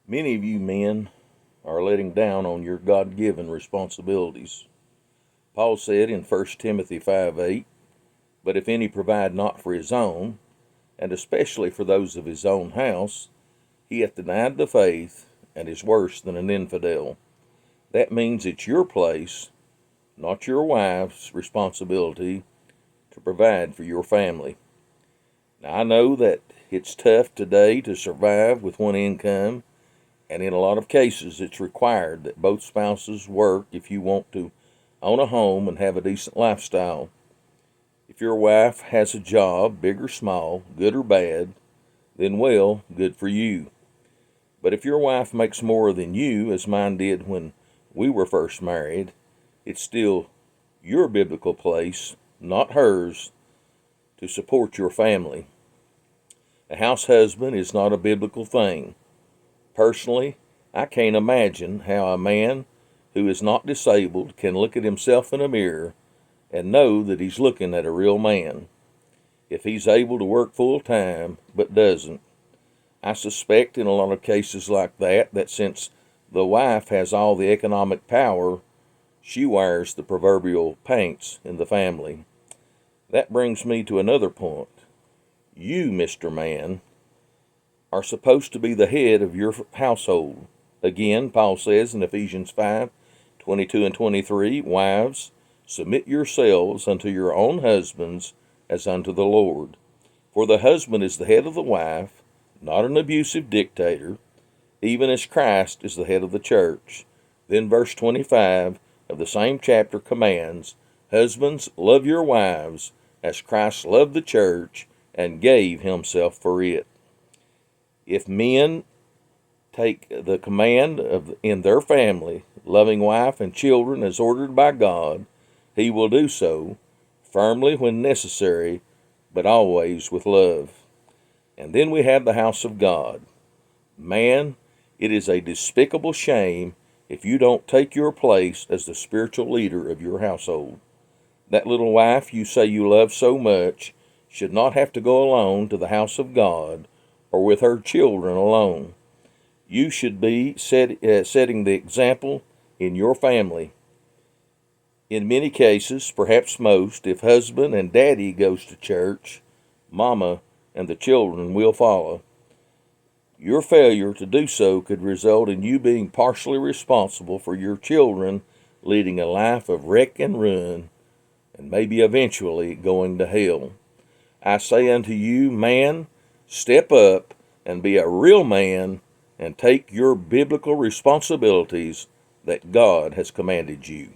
Many of you men are letting down on your God-given responsibilities. Paul said in 1 Timothy 5:8, "But if any provide not for his own, and especially for those of his own house, he hath denied the faith, and is worse than an infidel." That means it's your place, not your wife's responsibility, to provide for your family. Now, I know that it's tough today to survive with one income, and in a lot of cases, it's required that both spouses work if you want to own a home and have a decent lifestyle. If your wife has a job, big or small, good or bad, then well, good for you. But if your wife makes more than you, as mine did when we were first married, it's still your biblical place, not hers, to support your family. A house husband is not a biblical thing. Personally, I can't imagine how a man who is not disabled can look at himself in a mirror and know that he's looking at a real man. If he's able to work full time but doesn't, I suspect in a lot of cases like that since the wife has all the economic power, she wears the proverbial pants in the family. That brings me to another point. You, Mr. Man, are supposed to be the head of your household. Again, Paul says in Ephesians 5:22 and 23, "Wives, submit yourselves unto your own husbands as unto the Lord. For the husband is the head of the wife, not an abusive dictator, even as Christ is the head of the church." Then verse 25 of the same chapter commands, "Husbands, love your wives as Christ loved the church and gave himself for it." If men take the command in their family, loving wife and children as ordered by God, he will do so firmly when necessary, but always with love. And then we have the house of God. Man, it is a despicable shame if you don't take your place as the spiritual leader of your household. That little wife you say you love so much should not have to go alone to the house of God or with her children alone. You should be setting the example in your family. In many cases, perhaps most, if husband and daddy goes to church, mama and the children will follow. Your failure to do so could result in you being partially responsible for your children leading a life of wreck and ruin, and maybe eventually going to hell. I say unto you, man, step up and be a real man and take your biblical responsibilities that God has commanded you.